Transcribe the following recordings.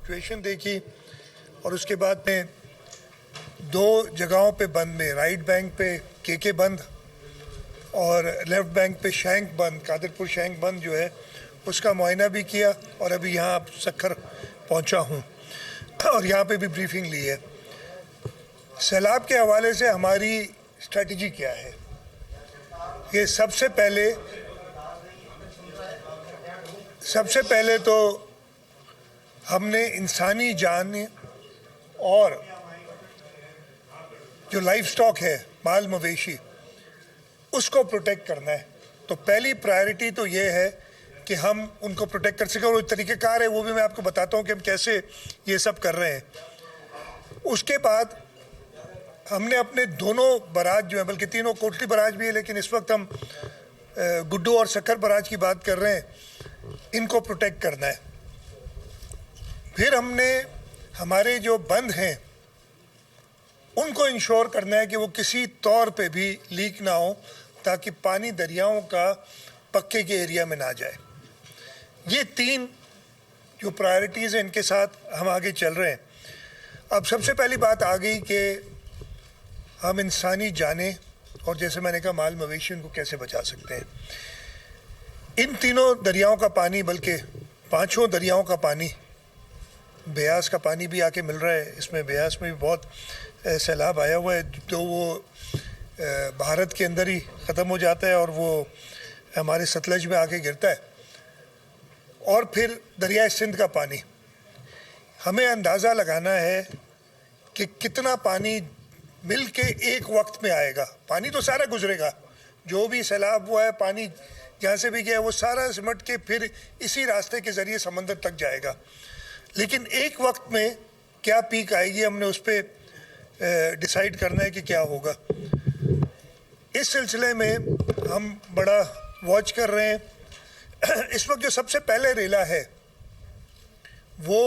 Situation دیکھی اور اس کے بعد میں 2 جگہوں پہ بند میں رائٹ بینک پہ کے بند اور لیفٹ بینک پہ شینک بند قادرپور شینک بند جو ہے اس کا معائنہ بھی کیا اور ابھی یہاں سکھر پہنچا ہوں اور یہاں پہ بھی بریفنگ لی ہے۔ سیلاب کے حوالے سے ہماری اسٹریٹجی کیا ہے؟ یہ سب سے پہلے تو ہم نے انسانی جان اور جو لائف سٹاک ہے مال مویشی اس کو پروٹیکٹ کرنا ہے۔ تو پہلی پرائرٹی تو یہ ہے کہ ہم ان کو پروٹیکٹ کر سکیں، اور طریقہ کار ہے وہ بھی میں آپ کو بتاتا ہوں کہ ہم کیسے یہ سب کر رہے ہیں۔ اس کے بعد ہم نے اپنے دونوں براج جو ہیں، بلکہ تینوں کوٹلی براج بھی ہے لیکن اس وقت ہم گڈو اور سکھر براج کی بات کر رہے ہیں، ان کو پروٹیکٹ کرنا ہے۔ پھر ہم نے ہمارے جو بند ہیں ان کو انشور کرنا ہے کہ وہ کسی طور پہ بھی لیک نہ ہو تاکہ پانی دریاؤں کا پکے کے ایریا میں نہ جائے۔ یہ 3 جو پرائرٹیز ہیں ان کے ساتھ ہم آگے چل رہے ہیں۔ اب سب سے پہلی بات آ گئی کہ ہم انسانی جانیں اور جیسے میں نے کہا مال مویشی ان کو کیسے بچا سکتے ہیں۔ ان تینوں دریاؤں کا پانی، بلکہ 5 دریاؤں کا پانی، بیاس کا پانی بھی آ کے مل رہا ہے، اس میں بیاس میں بھی بہت سیلاب آیا ہوا ہے تو وہ بھارت کے اندر ہی ختم ہو جاتا ہے اور وہ ہمارے ستلج میں آ کے گرتا ہے۔ اور پھر دریائے سندھ کا پانی، ہمیں اندازہ لگانا ہے کہ کتنا پانی مل کے ایک وقت میں آئے گا۔ پانی تو سارا گزرے گا، جو بھی سیلاب ہوا ہے پانی جہاں سے بھی گیا وہ سارا سمٹ کے پھر اسی راستے کے ذریعے سمندر تک جائے گا، لیکن ایک وقت میں کیا پیک آئے گی ہم نے اس پہ ڈیسائیڈ کرنا ہے کہ کیا ہوگا۔ اس سلسلے میں ہم بڑا واچ کر رہے ہیں۔ اس وقت جو سب سے پہلے ریلا ہے وہ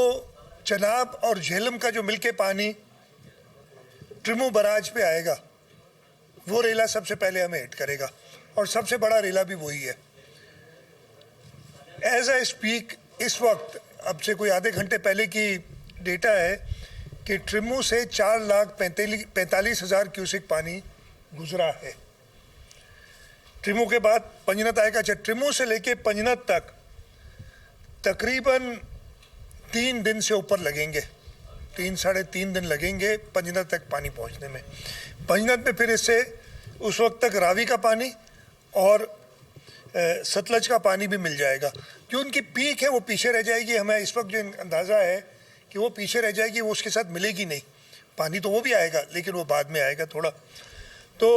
چناب اور جہلم کا جو مل کے پانی ٹرمو براج پہ آئے گا، وہ ریلا سب سے پہلے ہمیں ہٹ کرے گا اور سب سے بڑا ریلا بھی وہی ہے۔ ایز اے اسپیک اس وقت اب سے کوئی آدھے گھنٹے پہلے کی ڈیٹا ہے کہ ٹرمو سے 4,45,000 کیوسک پانی گزرا ہے۔ ٹرمو کے بعد پنجنت آئے گا۔ اچھا، ٹرمو سے لے کے پنجنت تک تقریباً 3 دن سے اوپر لگیں گے، 3-3.5 دن لگیں گے پنجنت تک پانی پہنچنے میں۔ پنجنت میں پھر اس سے اس وقت تک راوی کا پانی اور ستلج کا پانی بھی مل جائے گا۔ جو ان کی پیک ہے وہ پیچھے رہ جائے گی، ہمیں اس وقت جو اندازہ ہے کہ وہ پیچھے رہ جائے گی، وہ اس کے ساتھ ملے گی نہیں۔ پانی تو وہ بھی آئے گا لیکن وہ بعد میں آئے گا تھوڑا۔ تو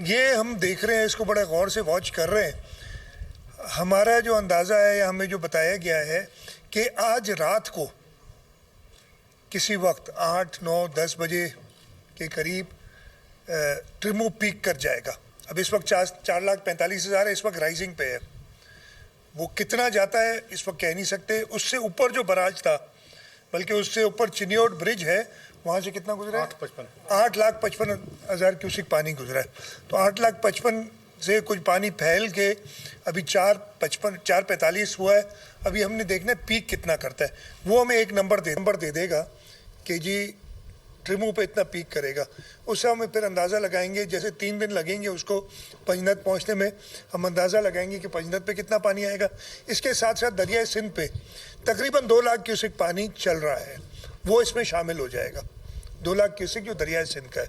یہ ہم دیکھ رہے ہیں، اس کو بڑے غور سے واچ کر رہے ہیں۔ ہمارا جو اندازہ ہے یا ہمیں جو بتایا گیا ہے کہ آج رات کو کسی وقت 8-9-10 بجے کے قریب ٹرمو پیک کر جائے گا۔ اب اس وقت 4,45,000 ہے، اس وقت رائزنگ پہ ہے۔ وہ کتنا جاتا ہے اس وقت کہہ نہیں سکتے۔ اس سے اوپر جو براج تھا، بلکہ اس سے اوپر چنیوٹ برج ہے، وہاں سے کتنا گزرا ہے؟ 8,55,000 کیوسک پانی گزرا ہے۔ تو 8,55,000 سے کچھ پانی پھیل کے ابھی 4,45 ہوا ہے۔ ابھی ہم نے دیکھنا ہے پیک کتنا کرتا ہے، وہ ہمیں ایک نمبر دے دے گا کہ جی ٹرمو پہ اتنا پیک کرے گا۔ اس سے ہمیں پھر اندازہ لگائیں گے، جیسے 3 دن لگیں گے اس کو پنجنت پہنچنے میں، ہم اندازہ لگائیں گے کہ پنجنت پہ کتنا پانی آئے گا۔ اس کے ساتھ ساتھ دریائے سندھ پہ تقریباً 2 لاکھ کیوسک پانی چل رہا ہے، وہ اس میں شامل ہو جائے گا۔ 2 لاکھ کیوسک جو دریائے سندھ کا ہے۔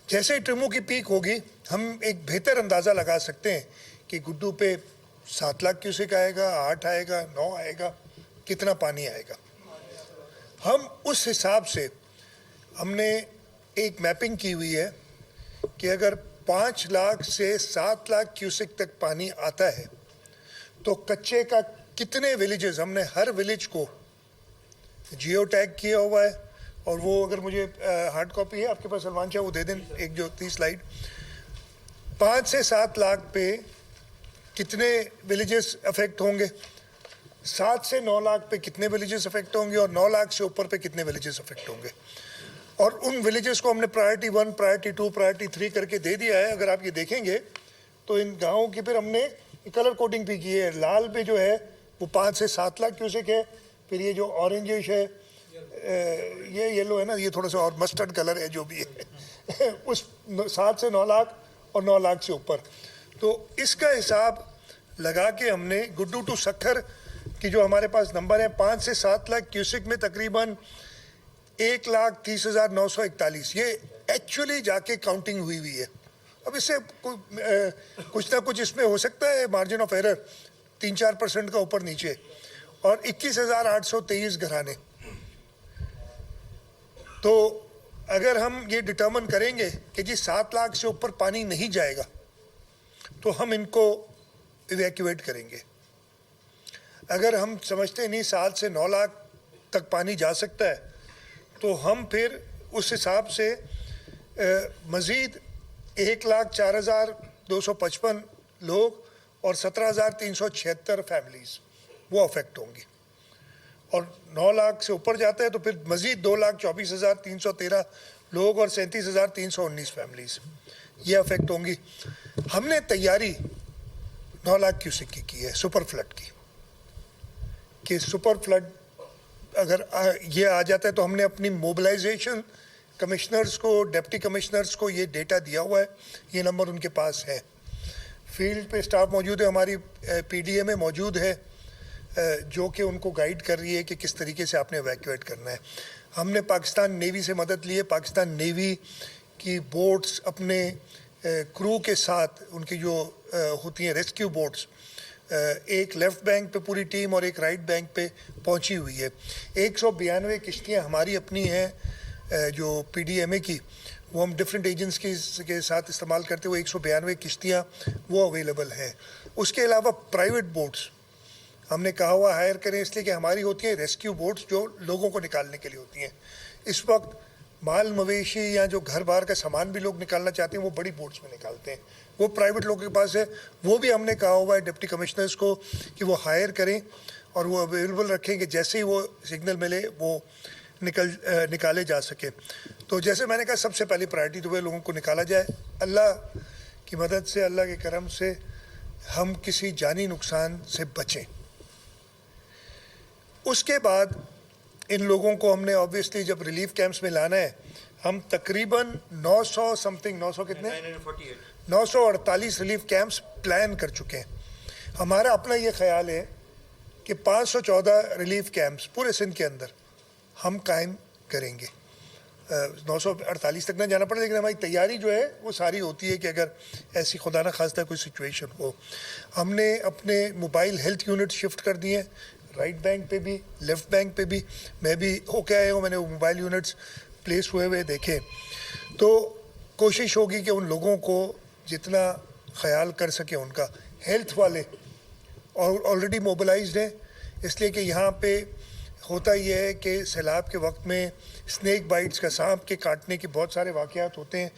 جیسے ہی ٹرمو کی پیک ہوگی ہم ایک بہتر اندازہ لگا سکتے ہیں کہ گڈو پہ 7 لاکھ کیوسک آئے گا، 8 آئے گا، 9 آئے گا، کتنا پانی آئے گا۔ ہم اس حساب سے ہم نے ایک میپنگ کی ہوئی ہے کہ اگر 5 لاکھ سے 7 لاکھ کیوسک تک پانی آتا ہے تو کچے کا کتنے ولیجز، ہم نے ہر ولیج کو جیو ٹیگ کیا ہوا ہے، اور وہ اگر مجھے ہارڈ کاپی ہے آپ کے پاس سلمان شاہ وہ دے دیں، ایک جو 30 سلائیڈ۔ 5 سے 7 لاکھ پہ کتنے ولیجز افیکٹ ہوں گے، 7 سے 9 لاکھ پہ کتنے ولیجز افیکٹ ہوں گے، اور 9 لاکھ سے اوپر پہ کتنے ولیجز افیکٹ ہوں گے۔ اور ان ولیجز کو ہم نے پرائرٹی 1، پرائرٹی 2، پرائرٹی 3 کر کے دے دیا ہے۔ اگر آپ یہ دیکھیں گے تو ان گاؤں کی پھر ہم نے کلر کوڈنگ بھی کی ہے۔ لال پہ جو ہے وہ 5 سے 7 لاکھ کیوسک ہے، پھر یہ جو اورنجش ہے یہ یلو ہے نا، یہ تھوڑا سا اور مسٹرڈ کلر ہے جو بھی ہے اس 7 سے 9 لاکھ اور 9 لاکھ سے اوپر. تو اس کا حساب لگا کے ہم نے گڈو ٹو سکھر کی جو ہمارے پاس نمبر ہیں 5 سے 7 لاکھ کیوسک میں تقریباً 1,30,941 یہ ایکچولی جا کے کاؤنٹنگ ہوئی ہے. اب اس سے کچھ نہ کچھ اس میں ہو سکتا ہے مارجن آف ایرر 3-4% کا اوپر نیچے. اور 21,823 گھرانے. تو اگر ہم یہ ڈٹرمن کریں گے کہ جی 7 لاکھ سے اوپر پانی نہیں جائے گا تو ہم ان کو ایویکویٹ کریں گے. اگر ہم سمجھتے نہیں 7 سے 9 لاکھ تک پانی جا سکتا ہے تو ہم پھر اس حساب سے مزید 1,04,255 لوگ اور 17,376 فیملیز وہ افیکٹ ہوں گی. اور 9 لاکھ سے اوپر جاتا ہے تو پھر مزید 2,24,313 لوگ اور 37,319 فیملیز یہ افیکٹ ہوں گی. ہم نے تیاری 9 لاکھ کیوسک کی ہے سپر فلڈ کی، کہ سپر فلڈ اگر یہ آ جاتا ہے تو ہم نے اپنی موبلائزیشن کمشنرز کو، ڈپٹی کمشنرز کو یہ ڈیٹا دیا ہوا ہے، یہ نمبر ان کے پاس ہے. فیلڈ پہ سٹاف موجود ہے، ہماری پی ڈی اے میں موجود ہے جو کہ ان کو گائیڈ کر رہی ہے کہ کس طریقے سے آپ نے ایویکویٹ کرنا ہے. ہم نے پاکستان نیوی سے مدد لی ہے. پاکستان نیوی کی بوٹس اپنے کرو کے ساتھ، ان کی جو ہوتی ہیں ریسکیو بوٹس، ایک لیفٹ بینک پہ پوری ٹیم اور ایک رائٹ بینک پہ پہنچی ہوئی ہے. 192 کشتیاں ہماری اپنی ہیں جو پی ڈی ایم اے کی، وہ ہم ڈفرینٹ ایجنٹس کے ساتھ استعمال کرتے ہوئے 192 کشتیاں وہ اویلیبل ہیں. اس کے علاوہ پرائیویٹ بوٹس ہم نے کہا ہوا ہائر کریں، اس لیے کہ ہماری ہوتی ہیں ریسکیو بوٹس جو لوگوں کو نکالنے کے لیے ہوتی ہیں. اس وقت مال مویشی یا جو گھر بار کا سامان بھی لوگ نکالنا چاہتے ہیں وہ بڑی بوٹس میں نکالتے ہیں، وہ پرائیویٹ لوگوں کے پاس ہے. وہ بھی ہم نے کہا ہوا ہے ڈپٹی کمشنرز کو کہ وہ ہائر کریں اور وہ اویلیبل رکھیں کہ جیسے ہی وہ سگنل ملے وہ نکالے جا سکے. تو جیسے میں نے کہا سب سے پہلی پرائرٹی تو وہ لوگوں کو نکالا جائے. اللہ کی مدد سے، اللہ کے کرم سے ہم کسی جانی نقصان سے بچیں. اس کے بعد ان لوگوں کو ہم نے آبویسلی جب ریلیف کیمپس میں لانا ہے، ہم تقریباً 948 ریلیف کیمپس پلان کر چکے ہیں. ہمارا اپنا یہ خیال ہے کہ 514 ریلیف کیمپس پورے سندھ کے اندر ہم قائم کریں گے. 948 تک نہ جانا پڑے، لیکن ہماری تیاری جو ہے وہ ساری ہوتی ہے کہ اگر ایسی خدا نہ خواستہ کوئی سچویشن ہو. ہم نے اپنے موبائل ہیلتھ یونٹ شفٹ کر دیے ہیں، رائٹ بینک پہ بھی، لیفٹ بینک پہ بھی. میں بھی ہو کے آیا ہوں، میں نے وہ موبائل یونٹس پلیس ہوئے دیکھے. تو کوشش ہوگی کہ ان لوگوں کو جتنا خیال کر سکیں ان کا. ہیلتھ والے آلریڈی موبلائزڈ ہیں، اس لیے کہ یہاں پہ ہوتا یہ ہے کہ سیلاب کے وقت میں اسنیک بائٹس کا، سانپ کے کاٹنے کے بہت سارے واقعات ہوتے ہیں.